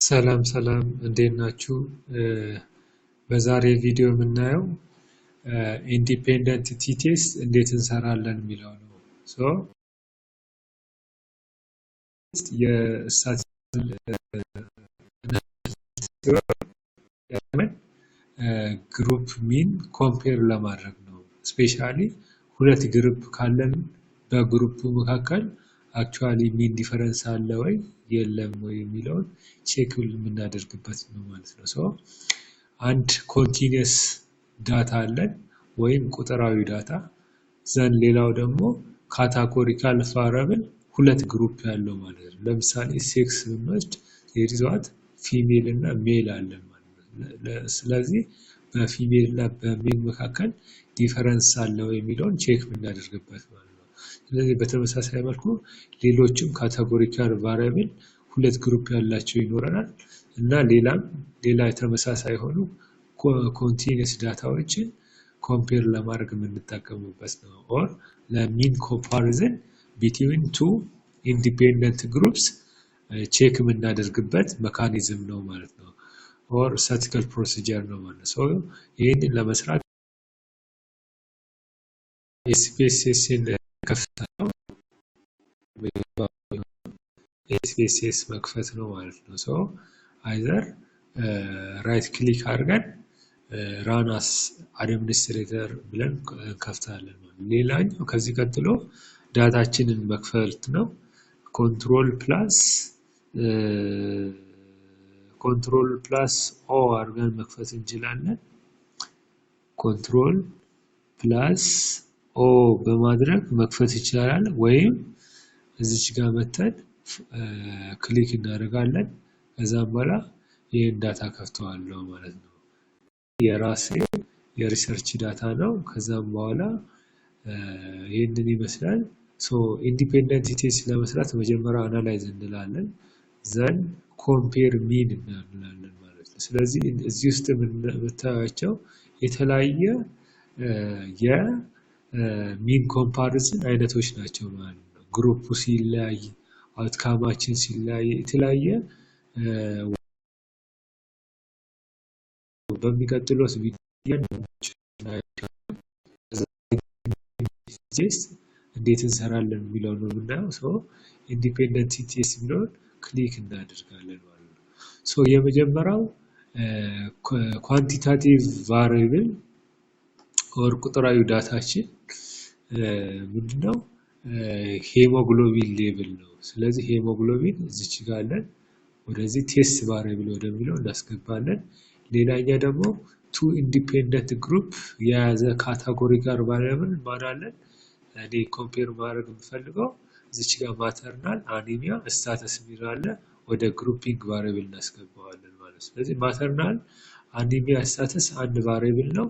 ሰላም እንዴት ናችሁ? በዛሬ ቪዲዮ የምናየው ኢንዲፔንደንት ቲ ቴስት እንዴት እንሰራለን የሚለው ነው። ግሩፕ ሚን ኮምፔር ለማድረግ ነው። ስፔሻሊ ሁለት ግሩፕ ካለን በግሩፑ መካከል አክቹአሊ ሚን ዲፈረንስ አለ ወይ የለም ወይ የሚለውን ቼክ የምናደርግበት ነው ማለት ነው። አንድ ኮንቲኒየስ ዳታ አለን ወይም ቁጥራዊ ዳታ ዘን ሌላው ደግሞ ካታጎሪካል ቫሪያብል ሁለት ግሩፕ ያለው ማለት ነው። ለምሳሌ ሴክስ ብንወስድ የሪዟት ፊሜል እና ሜል አለን ማለት ነው። ስለዚህ በፊሜል እና በሜል መካከል ዲፈረንስ አለው የሚለውን ቼክ የምናደርግበት ማለት ነው። ስለዚህ በተመሳሳይ መልኩ ሌሎችም ካታጎሪካል ቫሪያብል ሁለት ግሩፕ ያላቸው ይኖረናል እና ሌላ ተመሳሳይ ሆኑ ኮንቲኒየስ ዳታዎችን ኮምፔር ለማድረግ የምንጠቀምበት ነው። ኦር ለሚን ኮምፓሪዝን ቢትዊን ቱ ኢንዲፔንደንት ግሩፕስ ቼክ የምናደርግበት ሜካኒዝም ነው ማለት ነው። ኦር ስታቲስቲካል ፕሮሲጀር ነው ማለት ነው። ይህንን ለመስራት SPSS ከፍተው SPSS መክፈት ነው ማለት ነው። አይዘር ራይት ክሊክ አድርገን ራን አስ አድሚኒስትሬተር ብለን እንከፍታለን ማለት ነው። ሌላኛው ከዚህ ቀጥሎ ዳታችንን መክፈት ነው። ኮንትሮል ፕላስ ኦ አድርገን መክፈት እንችላለን። ኮንትሮል ፕላስ ኦ በማድረግ መክፈት ይቻላል። ወይም እዚች ጋር መተን ክሊክ እናደርጋለን። ከዛም በኋላ ይሄን ዳታ ከፍተዋለሁ ማለት ነው። የራሴ የሪሰርች ዳታ ነው። ከዛም በኋላ ይሄንን ይመስላል። ኢንዲፔንደንት ቴስት ለመስራት መጀመሪያ አናላይዝ እንላለን። ዘን ኮምፔር ሚን እንላለን ማለት ነው። ስለዚህ እዚህ ውስጥ የምታዩቸው የተለያየ የሚን ኮምፓሪዝን አይነቶች ናቸው ማለት ነው። ግሩፑ ሲለያይ፣ አውትካማችን ሲለያይ የተለያየ በሚቀጥለው ቪዲዮ እንዴት እንሰራለን የሚለው ነው የምናየው። ኢንዲፔንደንት ቴስት የሚለውን ክሊክ እናደርጋለን ማለት ነው። የመጀመሪያው ኳንቲታቲቭ ቫሪያብል ኦር ቁጥራዊ ዳታችን ምንድነው? ሄሞግሎቢን ሌቭል ነው። ስለዚህ ሄሞግሎቢን እዚች ጋር አለን። ወደዚህ ቴስት ቫሪያብል ወደሚለው እናስገባለን። ሌላኛ ደግሞ ቱ ኢንዲፔንደንት ግሩፕ የያዘ ካታጎሪካል ቫሪያብል ማናለን? እኔ ኮምፔር ማድረግ የምፈልገው እዚች ጋር ማተርናል አኒሚያ ስታተስ የሚል አለ። ወደ ግሩፒንግ ቫሪያብል እናስገባዋለን ማለት ነው። ስለዚህ ማተርናል አኒሚያ ስታተስ አንድ ቫሪያብል ነው።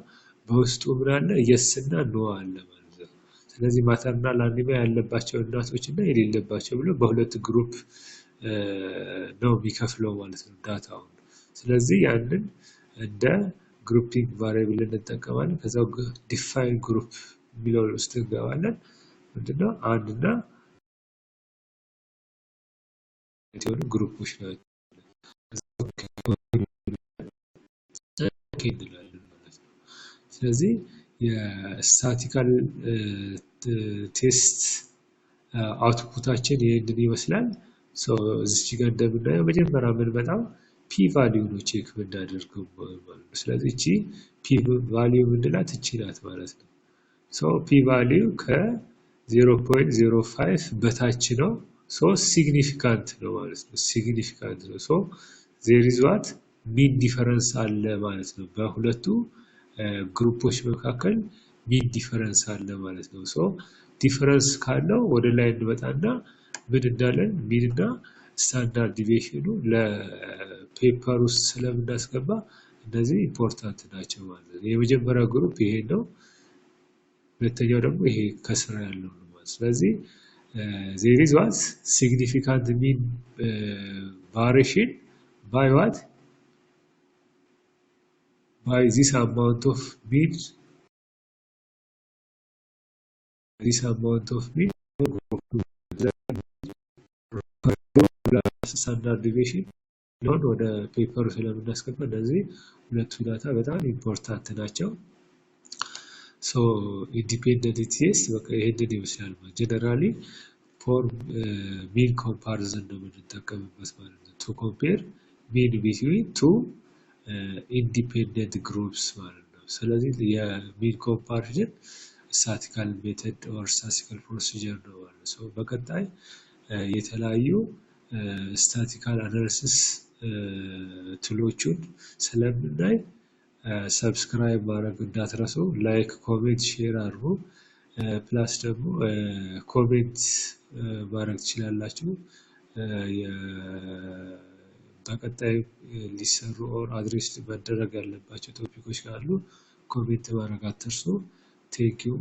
በውስጡ ምን አለ? የስ እና ኖ አለ ማለት ነው። ስለዚህ ማተርናል አኒሚያ ያለባቸው እናቶች እና የሌለባቸው ብሎ በሁለት ግሩፕ ነው የሚከፍለው ማለት ነው ዳታውን። ስለዚህ ያንን እንደ ግሩፒንግ ቫሪያብል እንጠቀማለን። ከዛው ዲፋይን ግሩፕ የሚለው ውስጥ እንገባለን። ምንድነው? አንድ እና የሆኑ ግሩፖች ናቸው እንላለን ማለት ነው። ስለዚህ የስታቲካል ቴስት አውትፑታችን ይሄንን ይመስላል። እዚች ጋር እንደምናየው መጀመሪያ የምንመጣው ፒ ቫልዩ ነው ቼክ የምናደርገው ማለት ነው። ስለዚህ እቺ ፒ ቫልዩ ምንድናት? እቺ ናት ማለት ነው። ፒ ቫልዩ ከ0.05 በታች ነው። ሲግኒፊካንት ነው ማለት ነው። ሲግኒፊካንት ነው። ዜር ኢዝ ዋት ሚን ዲፈረንስ አለ ማለት ነው። በሁለቱ ግሩፖች መካከል ሚን ዲፈረንስ አለ ማለት ነው። ዲፈረንስ ካለው ወደ ላይ እንመጣና ምን እንዳለን ሚን እና ስታንዳርድ ዲቪዬሽኑ ለፔፐር ውስጥ ስለምናስገባ እነዚህ ኢምፖርታንት ናቸው ማለት ነው። የመጀመሪያው ግሩፕ ይሄ ነው። ሁለተኛው ደግሞ ይሄ ከስራ ያለው ነው ማለት። ስለዚህ there is what significant mean variation by what? By this amount of mean, standard deviation የሚለውን ወደ ፔፐሩ ስለምናስገባ እነዚህ ሁለቱ ዳታ በጣም ኢምፖርታንት ናቸው። ሶ ኢንዲፔንደንት ቴስት በቃ ይሄንን ይመስላል። ጀነራሊ ፎር ሚን ኮምፓሪዝን ነው የምንጠቀምበት ማለት ነው። ቱ ኮምፔር ሚን ቢትዊን ቱ ኢንዲፔንደንት ግሩፕስ ማለት ነው። ስለዚህ የሚን ኮምፓሪዝን ስታቲካል ሜተድ ኦር ስታቲካል ፕሮሲጀር ነው ማለት ነው። በቀጣይ የተለያዩ ስታቲካል አናሊሲስ ቱሎቹን ስለምናይ ሰብስክራይብ ማድረግ እንዳትረሱ፣ ላይክ ኮሜንት ሼር አድርጉ። ፕላስ ደግሞ ኮሜንት ማድረግ ትችላላችሁ። በቀጣይ ሊሰሩ ኦር አድሬስ መደረግ ያለባቸው ቶፒኮች ካሉ ኮሜንት ማድረግ አትርሱ። ቴንኪው።